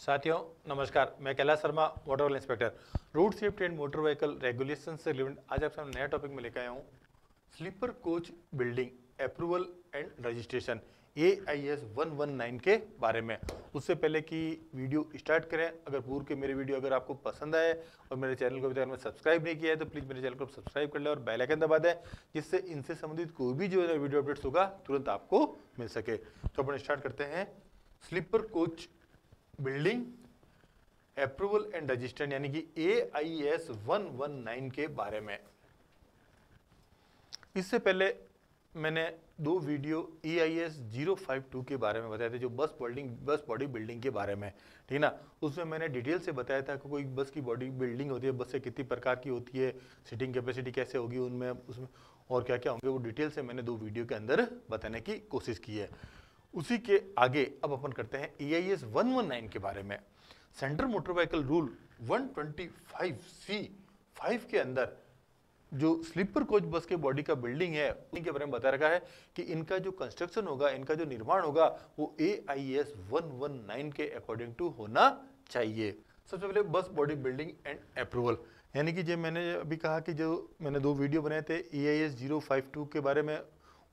साथियों नमस्कार, मैं Kailash Sharma, motor vehicle inspector. Road safety and motor vehicle regulation से रिलेटेड आज आपके सामने नया टॉपिक में लेकर आया हूँ। Sleeper coach building approval and registration AIS 119 के बारे में। उससे पहले कि वीडियो स्टार्ट करें, अगर पूर्व के मेरे वीडियो अगर आपको पसंद आए और मेरे चैनल को अभी तक सब्सक्राइब नहीं किया है तो प्लीज़ मेरे चैनल को सब्सक्राइब कर लें और बेल आइकन दबा दें, जिससे इनसे संबंधित कोई भी जो वीडियो अपडेट्स होगा तुरंत आपको मिल सके। तो अपन स्टार्ट करते हैं। Sleeper coach building approval and registration यानी कि AIS 119 के बारे में। इससे पहले मैंने दो वीडियो EIS 052 के बारे में बताए थे, जो बस बॉडी बिल्डिंग के बारे में, ठीक है ना। उसमें मैंने डिटेल से बताया था कि कोई बस की बॉडी बिल्डिंग होती है, बस से कितनी प्रकार की होती है, सीटिंग कैपेसिटी कैसे होगी उनमें, उसमें और क्या क्या होंगे, वो डिटेल से मैंने दो वीडियो के अंदर बताने की कोशिश की है। उसी के आगे अब अपन करते हैं AIS 119 के बारे में। Central motor vehicle rule 125C(5) के अंदर जो स्लीपर कोच बस के बॉडी का बिल्डिंग है उनके बारे में बता रखा है कि इनका जो कंस्ट्रक्शन होगा, इनका जो निर्माण होगा वो AIS 119 के अकॉर्डिंग टू होना चाहिए। सबसे पहले बस बॉडी बिल्डिंग एंड अप्रूवल, यानी कि जो मैंने अभी कहा कि जो मैंने दो वीडियो बनाए थे AIS 052 के बारे में,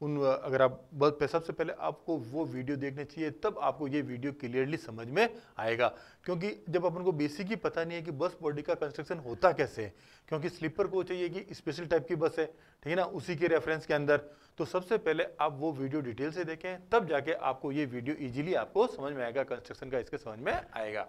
उन अगर आप बस पे सबसे पहले आपको वो वीडियो देखने चाहिए, तब आपको ये वीडियो क्लियरली समझ में आएगा। क्योंकि जब अपन को बेसिक ही पता नहीं है कि बस बॉडी का कंस्ट्रक्शन होता कैसे है, क्योंकि स्लीपर कोच है ये कि स्पेशल टाइप की बस है, ठीक है ना, उसी के रेफरेंस के अंदर। तो सबसे पहले आप वो वीडियो डिटेल से देखें, तब जाके आपको ये वीडियो ईजिली आपको समझ में आएगा, कंस्ट्रक्शन का इसके समझ में आएगा।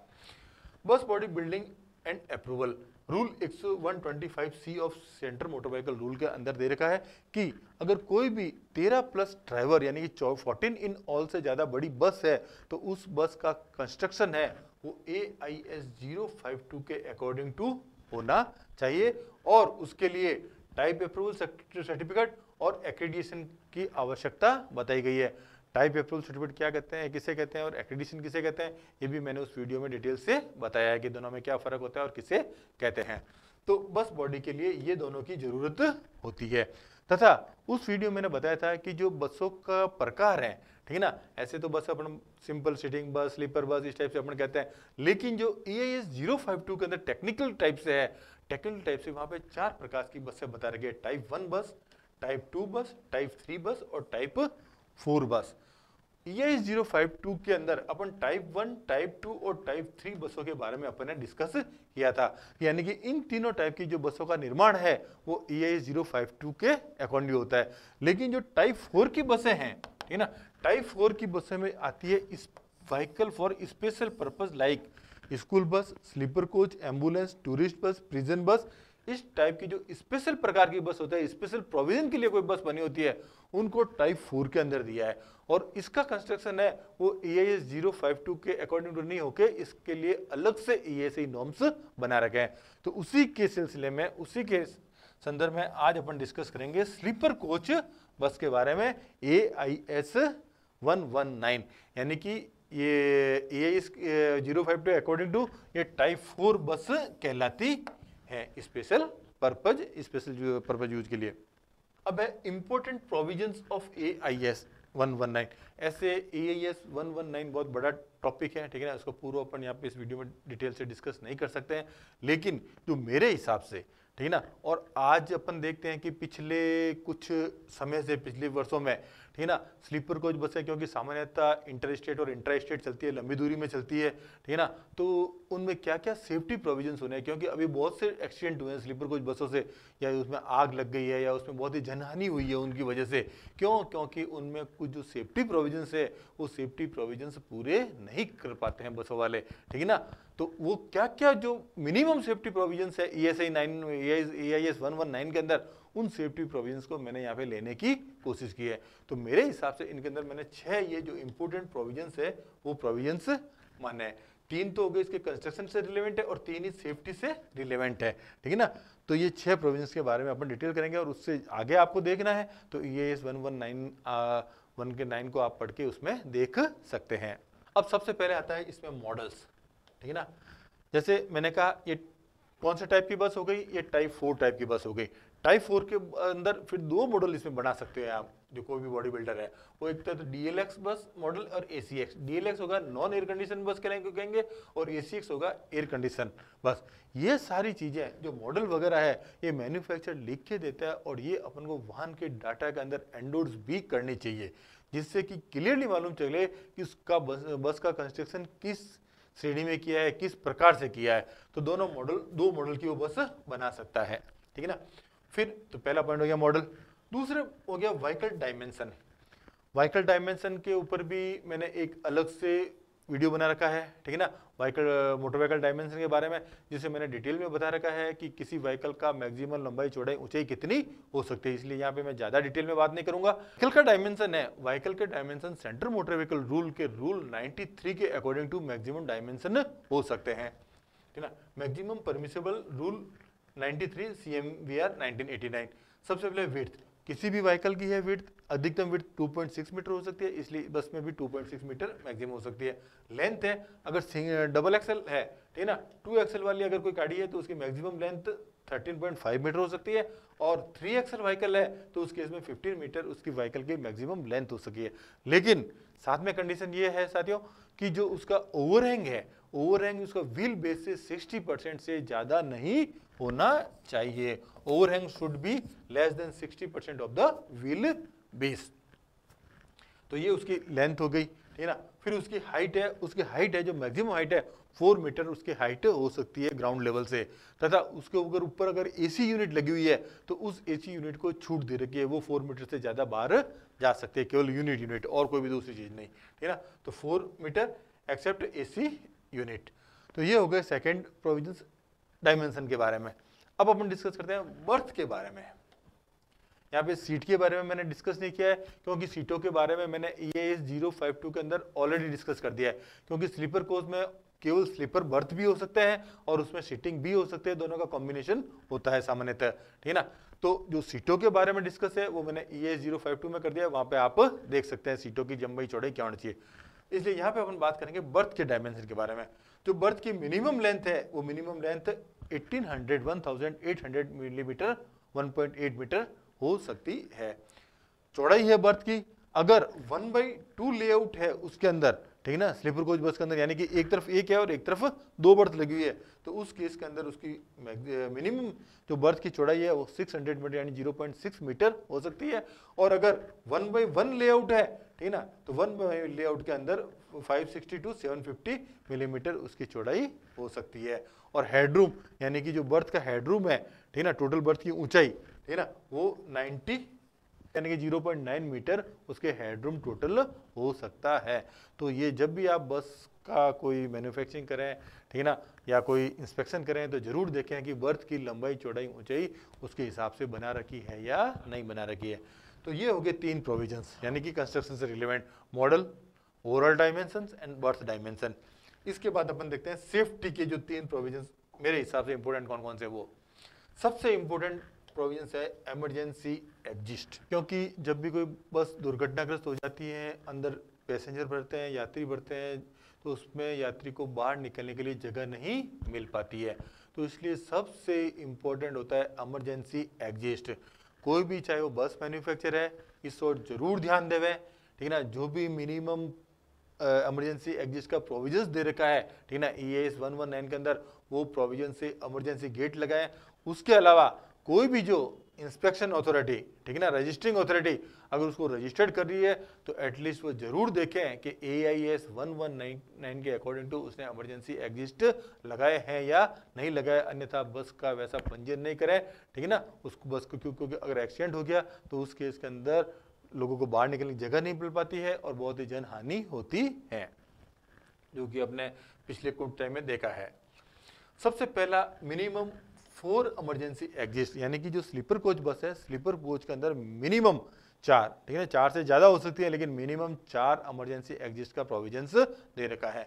बस body building and approval rule 125C of central motor vehicle rule के अंदर दे रखा है कि अगर कोई भी 13+ ड्राइवर यानी कि 14 इन ऑल से ज्यादा बड़ी बस है तो उस बस का कंस्ट्रक्शन है वो AIS 052 के अकॉर्डिंग टू होना चाहिए, और उसके लिए टाइप अप्रूवल सर्टिफिकेट और एक्रेडिटेशन की आवश्यकता बताई गई है। टाइप अप्रूवल सर्टिफिकेट क्या कहते हैं, किसे कहते हैं, और एक्रेडिटेशन किसे कहते हैं, ये भी मैंने उस वीडियो में डिटेल से बताया है कि दोनों में क्या फर्क होता है और किसे कहते हैं। तो बस बॉडी के लिए ये दोनों की जरूरत होती है। तथा उस वीडियो में मैंने बताया था कि जो बसों का प्रकार है, ठीक है ना, ऐसे तो बस अपन सिंपल सीटिंग बस, स्लीपर बस इस टाइप से अपन कहते हैं, लेकिन जो AIS 052 के अंदर टेक्निकल टाइप से है, टेक्निकल टाइप से वहां पे 4 प्रकार की बसें बता रखी है। टाइप 1 बस, टाइप 2 बस, टाइप 3 बस और टाइप 4 बस। AIS 052 के अंदर अपन टाइप 1, टाइप 2 और टाइप 3 बसों के बारे में अपन ने डिस्कस किया था, यानी कि इन तीनों टाइप की जो बसों का निर्माण है वो AIS 052 के अकॉर्डिंग होता है। लेकिन जो टाइप 4 की बसें हैं, ठीक है ना, टाइप 4 की बसें में आती है इस vehicle for special purpose like school bus, sleeper coach, ambulance, tourist bus, prison bus. इस टाइप की जो स्पेशल प्रकार की बस होता है, स्पेशल प्रोविजन के लिए कोई बस बनी होती है, उनको टाइप 4 के अंदर दिया है। और इसका कंस्ट्रक्शन है वो AIS 052 के अकॉर्डिंग टू नहीं होके इसके लिए अलग से ESI नॉर्म्स बना रखे हैं। तो उसी के सिलसिले में, उसी के संदर्भ में आज अपन डिस्कस करेंगे स्लीपर कोच बस के बारे में AIS 119, यानी कि ये AIS 052 अकॉर्डिंग टू ये टाइप 4 बस कहलाती है, स्पेशल पर्पज यूज के लिए। अब है इंपॉर्टेंट प्रोविजंस ऑफ AIS 119। ऐसे AIS 119 बहुत बड़ा टॉपिक है, ठीक है ना, उसको पूरा अपन यहाँ पे इस वीडियो में डिटेल से डिस्कस नहीं कर सकते हैं, लेकिन जो मेरे हिसाब से, ठीक है ना, और आज अपन देखते हैं कि पिछले कुछ समय से, पिछले वर्षों में, ठीक है ना, स्लीपर कोच बसें क्योंकि सामान्यतः इंटर स्टेट और इंट्रा स्टेट चलती है, लंबी दूरी में चलती है, ठीक है ना, तो उनमें क्या क्या सेफ्टी प्रोविजंस होने हैं, क्योंकि अभी बहुत से एक्सीडेंट हुए हैं स्लीपर कोच बसों से, या उसमें आग लग गई है या उसमें बहुत ही जनहानि हुई है उनकी वजह से। क्यों? क्योंकि उनमें कुछ जो सेफ्टी प्रोविजंस है वो सेफ्टी प्रोविजंस पूरे नहीं कर पाते हैं बसों वाले, ठीक है ना। तो वो क्या क्या जो मिनिमम सेफ्टी प्रोविजंस है AIS 119 के अंदर, उन सेफ्टी प्रोविजंस को मैंने यहाँ पे लेने की कोशिश की है। तो मेरे हिसाब से इनके अंदर मैंने 6 ये जो इंपॉर्टेंट प्रोविजंस है वो प्रोविजंस माने हैं। 3 तो हो गए इसके कंस्ट्रक्शन से रिलेवेंट है और 3 ही सेफ्टी से रिलेवेंट है, ठीक है ना। तो ये 6 प्रोविजंस के बारे में अपन डिटेल करेंगे, और उससे आगे आपको देखना है तो AIS 119 को आप पढ़ के उसमें देख सकते हैं। अब सबसे पहले आता है इसमें मॉडल्स, ठीक है ना। जैसे मैंने कहा ये कौन से टाइप की बस हो गई, ये टाइप 4 टाइप की बस हो गई। टाइप 4 के अंदर फिर 2 मॉडल इसमें बना सकते हैं आप, जो कोई भी बॉडी बिल्डर है, वो एक तो DLX बस मॉडल और ACX। DLX होगा नॉन एयर कंडीशन बस कहेंगे और ACX होगा एयर कंडीशन बस। ये सारी चीजें जो मॉडल वगैरह है ये मैन्युफैक्चरर लिख के देता है और ये अपन को वाहन के डाटा के अंदर एंडोर्स भी करनी चाहिए, जिससे कि क्लियरली मालूम चले कि उसका बस का कंस्ट्रक्शन किस श्रेणी में किया है, किस प्रकार से किया है। तो दो मॉडल की वो बस बना सकता है, ठीक है ना। फिर तो पहला पॉइंट हो गया मॉडल। दूसरा हो गया व्हीकल डायमेंशन। व्हीकल डायमेंशन के ऊपर भी मैंने एक अलग से वीडियो बना रखा है, ठीक है ना, मोटर व्हीकल डायमेंशन के बारे में, जिसे मैंने डिटेल में बता रखा है कि किसी व्हीकल का मैक्सिमम लंबाई चौड़ाई ऊंचाई कितनी हो सकती है, इसलिए यहाँ पे मैं ज्यादा डिटेल में बात नहीं करूंगा। व्हीकल का डायमेंशन है, व्हीकल के dimension central motor vehicle rule के रूल 93 के अकॉर्डिंग टू मैक्सिमम डायमेंशन हो सकते हैं, ठीक है ना। Maximum permissible rule 93 CMVR 1989। सबसे पहले विड्थ, किसी भी व्हीकल की है विड्थ, अधिकतम विड्थ 2.6 मीटर हो सकती है, इसलिए बस में भी 2.6 मीटर मैक्सिमम हो सकती है। लेंथ है, अगर डबल एक्सल है, ठीक है ना, 2 एक्सल वाली अगर कोई गाड़ी है तो उसकी मैक्सिमम लेंथ 13.5 मीटर हो सकती है, और 3 एक्सल व्हीकल है तो उस केस में 15 मीटर उसकी व्हीकल की मैक्सिमम लेंथ हो सकती है। लेकिन साथ में कंडीशन ये है साथियों कि जो उसका ओवरहैंग है, ओवरहैंग उसका व्हील बेस से 60% से ज्यादा नहीं होना चाहिए। Overhang should be less than 60% of the wheel base. तो ये उसकी लेंथ हो गई, ठीक है ना। फिर उसकी हाइट है, जो मैक्सिमम हाइट है 4 मीटर उसकी हाइट हो सकती है ग्राउंड लेवल से, तथा उसके ऊपर अगर AC यूनिट लगी हुई है तो उस AC यूनिट को छूट दे रखी है, वो 4 मीटर से ज्यादा बाहर जा सकते हैं, केवल यूनिट और कोई भी दूसरी चीज नहीं, ठीक है ना। तो 4 मीटर एक्सेप्ट AC यूनिट। तो ये हो गए सेकेंड प्रोविजन डायमेंशन के बारे में। अब अपन डिस्कस करते हैं बर्थ के बारे में। यहाँ पे सीट के बारे में मैंने डिस्कस नहीं किया है, क्योंकि सीटों के बारे में मैंने EAS 052 के अंदर ऑलरेडी डिस्कस कर दिया है, क्योंकि स्लीपर कोच में केवल स्लीपर बर्थ भी हो सकते हैं और उसमें सीटिंग भी हो सकते हैं, दोनों का कॉम्बिनेशन होता है सामान्यतः, ठीक है ना। तो जो सीटों के बारे में डिस्कस है वो मैंने EAS 052 में कर दिया है, वहां पे आप देख सकते हैं सीटों की लंबाई चौड़ाई क्या होनी चाहिए। इसलिए यहाँ पे अपन बात करेंगे बर्थ के डायमेंशन के बारे में। जो बर्थ की मिनिमम लेंथ है वो मिनिमम लेंथ 1800 मिलीमीटर 1.8 मीटर हो सकती है। चौड़ाई है बर्थ की, अगर 1/2 लेआउट है उसके अंदर, ठीक है ना, स्लीपर कोच बस के अंदर, यानी कि एक तरफ एक है और एक तरफ 2 बर्थ लगी हुई है, तो उस केस के अंदर उसकी मिनिमम जो बर्थ की चौड़ाई है वो 600 मीटर यानी 0.6 मीटर हो सकती है। और अगर 1/1 लेआउट है, ठीक है ना, तो 1 लेआउट के अंदर 560 to 750 मिलीमीटर उसकी चौड़ाई हो सकती है। और हेडरूम, यानी कि जो बर्थ का हेडरूम है, ठीक है ना, टोटल बर्थ की ऊंचाई, ठीक है ना, वो 90 यानी कि 0.9 मीटर उसके हेडरूम टोटल हो सकता है। तो ये जब भी आप बस का कोई मैन्युफैक्चरिंग करें, ठीक है ना, या कोई इंस्पेक्शन करें, तो जरूर देखें कि बर्थ की लंबाई चौड़ाई ऊंचाई उसके हिसाब से बना रखी है या नहीं बना रखी है। तो ये हो गए 3 प्रोविजंस, यानी कि कंस्ट्रक्शन से relevant model, overall dimensions and birth dimension. इसके बाद अपन देखते हैं सेफ्टी के जो 3 प्रोविजंस मेरे हिसाब से इंपॉर्टेंट कौन कौन से। वो सबसे इंपॉर्टेंट प्रोविजंस है इमरजेंसी एग्जिस्ट, क्योंकि जब भी कोई बस दुर्घटनाग्रस्त हो जाती है, अंदर पैसेंजर भरते हैं, यात्री भरते हैं, तो उसमें यात्री को बाहर निकलने के लिए जगह नहीं मिल पाती है, तो इसलिए सबसे इम्पोर्टेंट होता है इमरजेंसी एग्जिस्ट। कोई भी चाहे वो बस मैन्युफैक्चर है, इस ओर जरूर ध्यान देवे, ठीक है ना। जो भी मिनिमम इमरजेंसी एग्जिस्ट का प्रोविजंस दे रखा है, ठीक है ना, EAS 119 के अंदर, वो प्रोविजन से इमरजेंसी गेट लगाए। उसके अलावा कोई भी जो इंस्पेक्शन अथॉरिटी, ठीक है ना, रजिस्टरिंग अथॉरिटी अगर उसको रजिस्टर्ड कर रही है तो एटलीस्ट वो जरूर देखें कि AIS 1199 के अकॉर्डिंग टू उसने इमरजेंसी एग्जिस्ट लगाए हैं या नहीं लगाए, अन्यथा बस का वैसा पंजीयन नहीं करें, ठीक है ना। उसको बस को क्योंकि अगर एक्सीडेंट हो गया तो उस केस के अंदर लोगों को बाहर निकलने की जगह नहीं मिल पाती है और बहुत ही जनहानि होती है, जो कि अपने पिछले कुछ टाइम में देखा है। सबसे पहला मिनिमम 4 इमरजेंसी एग्जिस्ट, यानी कि जो स्लीपर कोच बस है, स्लीपर कोच के अंदर मिनिमम 4, ठीक है, 4 से ज्यादा हो सकती है, लेकिन मिनिमम 4 इमरजेंसी एग्जिस्ट का प्रोविजंस दे रखा है।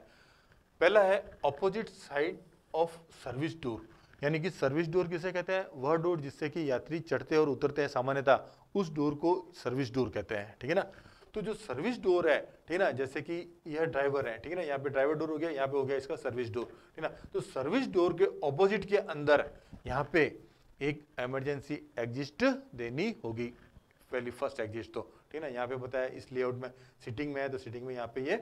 पहला है opposite side of service door, यानी कि सर्विस डोर किसे कहते हैं, वह डोर जिससे कि यात्री चढ़ते और उतरते हैं सामान्यतः, उस डोर को सर्विस डोर कहते हैं, ठीक है ना। तो जो सर्विस डोर है, ठीक है ना, जैसे कि यह ड्राइवर है, ठीक है ना, यहाँ पे ड्राइवर डोर हो गया, यहाँ पे हो गया इसका सर्विस डोर, ठीक है ना। तो सर्विस डोर के ऑपोजिट के अंदर यहाँ पे एक इमरजेंसी एग्जिस्ट देनी होगी, पहली फर्स्ट एग्जिस्ट तो, ठीक है ना। यहाँ पे बताया इस लेआउट में सीटिंग में है तो सीटिंग में यहाँ पे ये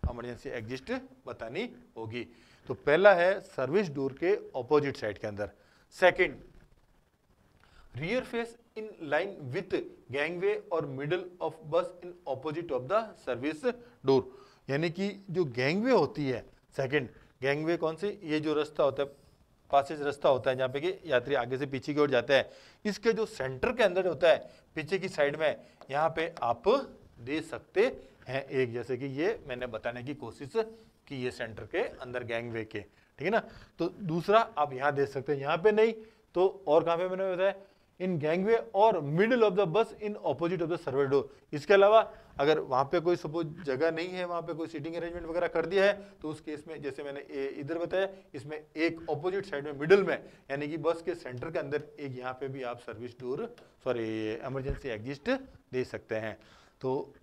इमरजेंसी एग्जिट बतानी होगी। तो पहला है सर्विस डोर के ऑपोजिट साइड के अंदर। Second, rear face in line with gangway और मिडल ऑफ बस in opposite of the service door, यानी कि जो गैंगवे होती है, सेकंड गैंगवे कौन सी, ये जो रास्ता होता है, पासेज रास्ता होता है जहाँ पे कि यात्री आगे से पीछे की ओर जाता है, इसके जो सेंटर के अंदर होता है पीछे की साइड में, यहाँ पे आप दे सकते हैं एक, जैसे कि ये मैंने बताने की कोशिश की ये सेंटर के अंदर गैंगवे के, ठीक है ना। तो दूसरा आप यहाँ दे सकते हैं, यहाँ पे नहीं तो और कहाँ पे मैंने बताया, इन गैंगवे और middle of the bus in opposite of the service door. इसके अलावा अगर वहाँ पे कोई सपोज जगह नहीं है, वहाँ पे कोई सीटिंग अरेंजमेंट वगैरह कर दिया है, तो उस केस में जैसे मैंने इधर बताया, इसमें एक ऑपोजिट साइड में मिडिल में, यानी कि बस के सेंटर के अंदर एक यहाँ पे भी आप सर्विस डोर इमरजेंसी एग्जिट दे सकते हैं। तो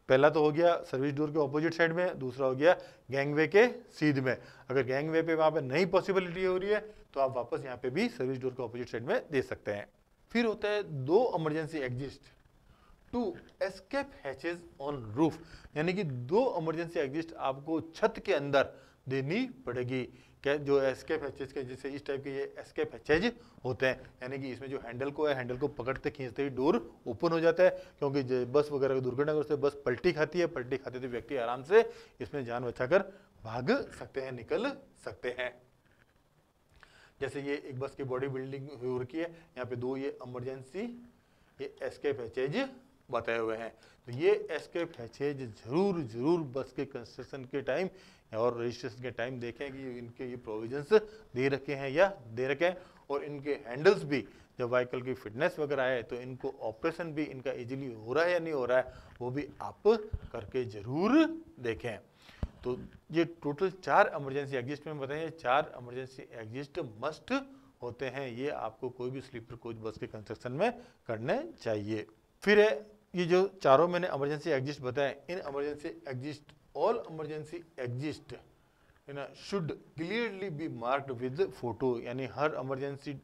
पहला तो हो गया सर्विस डोर के ऑपोजिट साइड में, दूसरा हो गया गैंगवे के सीध में। अगर गैंगवे पे वहाँ पे नहीं पॉसिबिलिटी हो रही है तो आप वापस यहाँ पे भी सर्विस डोर के ऑपोजिट साइड में दे सकते हैं। फिर होता है दो emergency exit two escape hatches on roof, यानी कि दो इमरजेंसी एग्जिट आपको छत के अंदर देनी पड़ेगी। क्या जो एस्केप हैचेज के जैसे इस टाइप के ये एस्केप हैचेज होते हैं, यानी कि इसमें जो हैंडल को है, हैंडल को पकड़ते खींचते ही डोर ओपन हो जाता है, क्योंकि बस वगैरह की दुर्घटना से बस पलटी खाती है, पलटी खाते तो व्यक्ति आराम से इसमें जान बचाकर भाग सकते हैं, निकल सकते हैं। जैसे ये एक बस की बॉडी बिल्डिंग हो रखी है, यहाँ पे दो ये इमरजेंसी ये एस्केप हैचेज बताए हुए हैं। तो ये एस्केप हैचेज जरूर बस के कंस्ट्रक्शन के टाइम और रजिस्ट्रेशन के टाइम देखें कि इनके ये प्रोविजंस दे रखे हैं या दे रखे हैं, और इनके हैंडल्स भी जब व्हीकल की फिटनेस वगैरह है तो इनको ऑपरेशन भी इनका इजीली हो रहा है या नहीं हो रहा है, वो भी आप करके जरूर देखें। तो ये टोटल 4 इमरजेंसी एग्जिट में बताएं, 4 इमरजेंसी एग्जिट मस्ट होते हैं, ये आपको कोई भी स्लीपर कोच बस के कंस्ट्रक्शन में करने चाहिए। फिर है ये जो चारों मैंने इमरजेंसी एग्जिट बताए, in emergency exit all emergency exit should clearly B marked with photo, यानी हर इमरजेंसी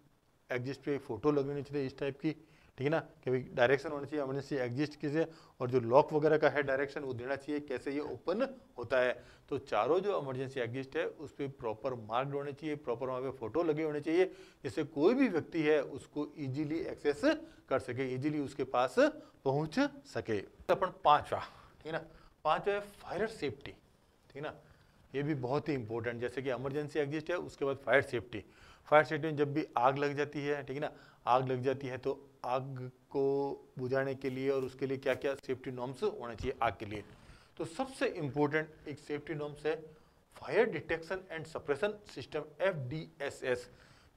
एग्जिट पे फोटो लगनी चाहिए इस टाइप की, ठीक है ना, कि भाई डायरेक्शन होना चाहिए इमरजेंसी एग्जिट किसे, और जो लॉक वगैरह का है डायरेक्शन वो देना चाहिए कैसे ये ओपन होता है। तो चारों जो इमरजेंसी एग्जिट है उस पर प्रॉपर मार्क्ड होने चाहिए, प्रॉपर वहाँ पे फोटो लगे होने चाहिए, जिससे कोई भी व्यक्ति है उसको इजीली एक्सेस कर सके, इजीली उसके पास पहुँच सके। अपन पाँचवा, ठीक है ना, पाँचवा है फायर सेफ्टी, ठीक है ना, ये भी बहुत ही इंपॉर्टेंट, जैसे कि इमरजेंसी एग्जिट है उसके बाद फायर सेफ्टी। फायर सेफ्टी में जब भी आग लग जाती है, ठीक है ना, आग लग जाती है तो आग को बुझाने के लिए और उसके लिए क्या क्या सेफ्टी नॉर्म्स होने चाहिए आग के लिए। तो सबसे इम्पोर्टेंट एक सेफ्टी नॉर्म्स है fire detection and suppression system FDSS,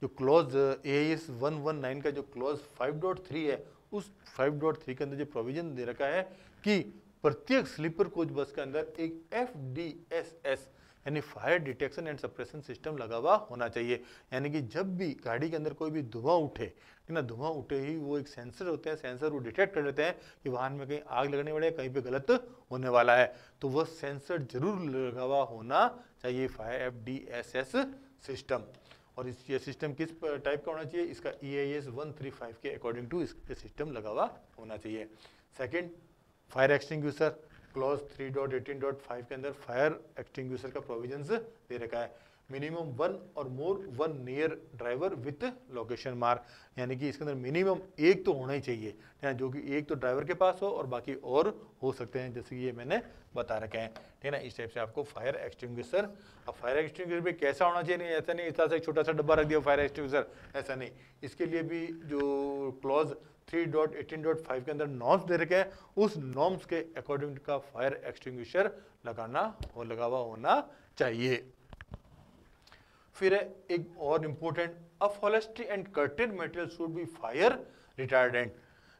जो क्लॉज AIS 119 का जो क्लॉज 5.3 है, उस 5.3 के अंदर जो प्रोविजन दे रखा है कि प्रत्येक स्लीपर कोच बस के अंदर एक FDSS यानी fire detection and suppression system लगा हुआ होना चाहिए, यानी कि जब भी गाड़ी के अंदर कोई भी धुआं उठे, ठीक ना, धुआं उठे ही वो एक सेंसर होते हैं, सेंसर वो डिटेक्ट कर लेते हैं कि वाहन में कहीं आग लगने वाली है, कहीं पे गलत होने वाला है, तो वह सेंसर जरूर लगा हुआ होना चाहिए फायर FDSS सिस्टम। और इस ये सिस्टम किस टाइप का होना चाहिए, इसका EIS 135 के अकॉर्डिंग टू इसके सिस्टम लगा हुआ होना चाहिए। सेकेंड, फायर एक्सटिंग्विशर क्लॉज 3.18.5 के अंदर फायर एक्सटिंग्विशर का प्रोविजंस दे रखा है। मिनिमम 1 और मोर 1 near driver with location mark, यानी कि इसके अंदर मिनिमम एक तो होना ही चाहिए, जो कि एक तो ड्राइवर के पास हो और बाकी और हो सकते हैं, जैसे कि ये मैंने बता रखे हैं, ठीक है ना। इस टाइप से आपको फायर एक्सटिंग्विशर, अब फायर एक्सटिंग्विशर भी कैसा होना चाहिए, नहीं ऐसा नहीं इतना सा एक छोटा सा डब्बा रख दिया फायर एक्सटिंग्विशर, ऐसा नहीं, इसके लिए भी जो क्लॉज 3.18.5 के अंदर नॉर्म्स दे रखे हैं, उस नॉर्म्स के अकॉर्डिंग का फायर एक्सटिंग्विशर लगा हुआ होना चाहिए। फिर है एक और important, upholstery and curtain material should be fire retardant,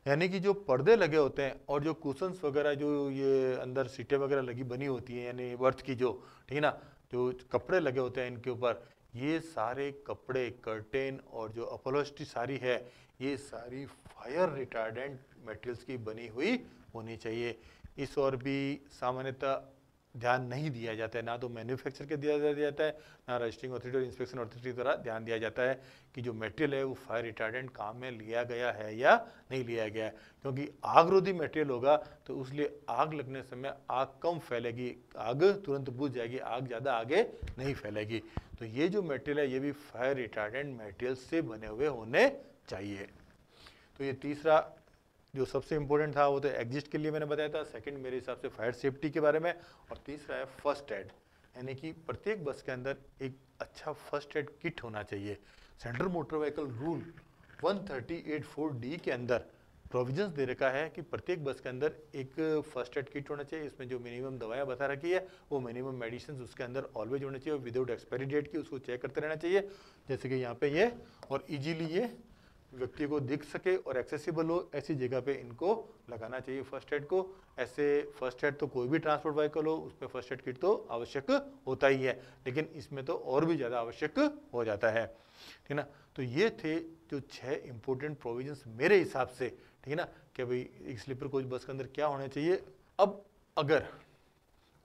यानी कि जो पर्दे लगे होते हैं और जो कुशन्स वगैरह जो ये अंदर सीटें वगैरह लगी बनी होती हैं, यानी बर्थ की जो, ठीक है ना, जो कपड़े लगे होते हैं इनके ऊपर, ये सारे कपड़े कर्टेन और जो अपहोल्स्ट्री सारी है, ये सारी फायर रिटार्डेंट मटेरियल्स की बनी हुई होनी चाहिए। इस और भी सामान्यतः ध्यान नहीं दिया जाता है, ना तो मैन्युफैक्चर के दिया जाता है, ना रजिस्टरिंग अथॉरिटी और इंस्पेक्शन अथॉरिटी द्वारा ध्यान दिया जाता है कि जो मटेरियल है वो फायर रिटार्डेंट काम में लिया गया है या नहीं लिया गया है। क्योंकि आगरोधी मटेरियल होगा तो उसलिए आग लगने समय आग कम फैलेगी, आग तुरंत बुझ जाएगी, आग ज़्यादा आगे नहीं फैलेगी। तो ये जो मटेरियल है ये भी फायर रिटार्डेंट मटेरियल से बने हुए होने चाहिए। तो ये तीसरा जो सबसे इम्पोर्टेंट था वो तो एग्जिस्ट के लिए मैंने बताया था। सेकंड मेरे हिसाब से फायर सेफ्टी के बारे में, और तीसरा है फर्स्ट एड, यानी कि प्रत्येक बस के अंदर एक अच्छा फर्स्ट एड किट होना चाहिए। Central motor vehicle rule 138(4)D के अंदर प्रोविजंस दे रखा है कि प्रत्येक बस के अंदर एक फर्स्ट एड किट होना चाहिए। इसमें जो मिनिमम दवाएं बता रखी है वो मिनिमम मेडिसिन उसके अंदर ऑलवेज होने चाहिए, विदाउट एक्सपायरी डेट की, उसको चेक करते रहना चाहिए। जैसे कि यहाँ पे ये, और इजीली ये व्यक्ति को दिख सके और एक्सेसिबल हो, ऐसी जगह पे इनको लगाना चाहिए फर्स्ट एड को। ऐसे फर्स्ट एड तो कोई भी ट्रांसपोर्ट व्हीकल हो उसमें फर्स्ट एड किट तो आवश्यक होता ही है, लेकिन इसमें तो और भी ज़्यादा आवश्यक हो जाता है, ठीक है ना। तो ये थे जो 6 इंपॉर्टेंट प्रोविजंस मेरे हिसाब से, ठीक है ना, कि भाई एक स्लीपर कोच बस के अंदर क्या होना चाहिए। अब अगर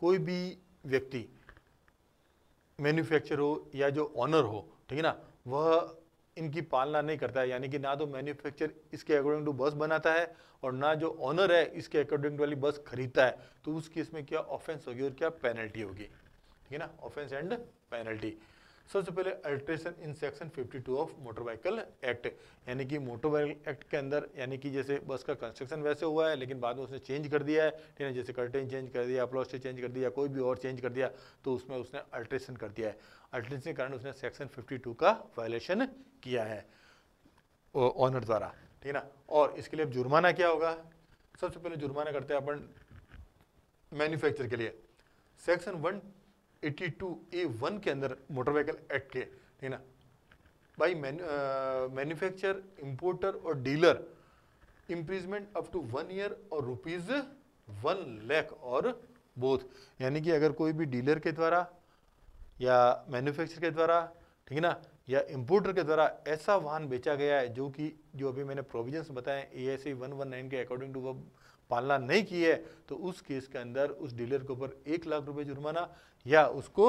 कोई भी व्यक्ति मैन्युफैक्चर हो या जो ऑनर हो, ठीक है ना, वह इनकी पालना नहीं करता है, यानी कि ना तो मैन्युफैक्चर इसके अकॉर्डिंग टू बस बनाता है और ना जो ऑनर है इसके अकॉर्डिंग वाली बस खरीदता है, तो उस केस में क्या ऑफेंस होगी और क्या पेनल्टी होगी, ठीक है ना, ऑफेंस एंड पेनल्टी। सबसे पहले alteration in section 52 of motor vehicle act, यानी कि मोटर व्हीकल एक्ट के अंदर, यानी कि जैसे बस का कंस्ट्रक्शन वैसे हुआ है लेकिन बाद में उसने चेंज कर दिया है, ठीक है, जैसे कर्टेन चेंज कर दिया, अपलॉस्टर चेंज कर दिया, कोई भी और चेंज कर दिया, तो उसमें उसने अल्ट्रेशन कर दिया है। अल्ट्रेशन के कारण उसने सेक्शन 52 का वायलेशन किया है ऑनर द्वारा, ठीक है ना। और इसके लिए अब जुर्माना क्या होगा। सबसे पहले जुर्माना करते हैं अपन मैन्युफैक्चर के लिए। सेक्शन 182A(1) के अंदर मोटर व्हीकल एक्ट के, ठीक है ना, बाई मैन्युफैक्चर, इंपोर्टर और dealer imprisonment up to 1 year और ₹1 लाख और बोथ, यानी कि अगर कोई भी डीलर के द्वारा या मैन्युफैक्चर के द्वारा, ठीक है ना, या इंपोर्टर के द्वारा ऐसा वाहन बेचा गया है जो कि जो अभी मैंने प्रोविजंस बताए AIC 119 के अकॉर्डिंग टू वो पालना नहीं की है, तो उस केस के अंदर उस डीलर के ऊपर 1 लाख रुपए जुर्माना या उसको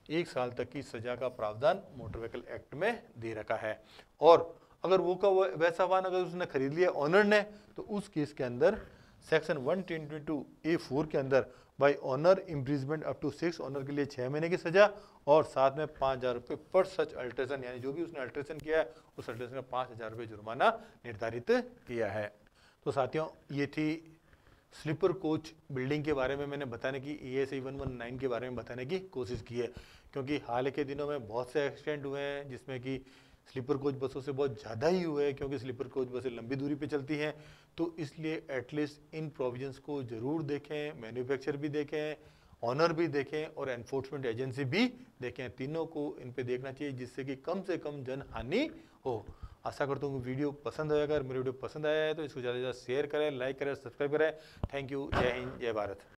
1 साल तक की सजा का प्रावधान मोटर व्हीकल एक्ट में दे रखा है। और अगर वो का वैसा वाहन अगर उसने खरीद लिया ऑनर ने, तो उस केस के अंदर सेक्शन 122A(4) के अंदर by owner imprisonment up to 6 owner के लिए 6 महीने की सजा और साथ में 5,000 रुपये पर सच अल्ट्रेशन, यानी जो भी उसने अल्ट्रेशन किया है उस अल्ट्रेशन का 5,000 रुपये जुर्माना निर्धारित किया है। तो साथियों ये थी स्लीपर कोच बिल्डिंग के बारे में मैंने बताने की, AIC 119 के बारे में बताने की कोशिश की है, क्योंकि हाल के दिनों में बहुत से एक्सीडेंट हुए हैं जिसमें कि स्लीपर कोच बसों से बहुत ज़्यादा ही हुए हैं, क्योंकि स्लीपर कोच बसें लंबी दूरी पे चलती हैं। तो इसलिए एटलीस्ट इन प्रोविजंस को ज़रूर देखें, मैन्युफैक्चर भी देखें, ऑनर भी देखें और एनफोर्समेंट एजेंसी भी देखें, तीनों को इन पे देखना चाहिए जिससे कि कम से कम जन हानि हो। आशा करता हूँ कि वीडियो पसंद आएगा। अगर मेरी वीडियो पसंद आया है तो इसको ज़्यादा से ज़्यादा शेयर करें, लाइक करें, सब्सक्राइब करें। Thank you. जय हिंद, जय भारत।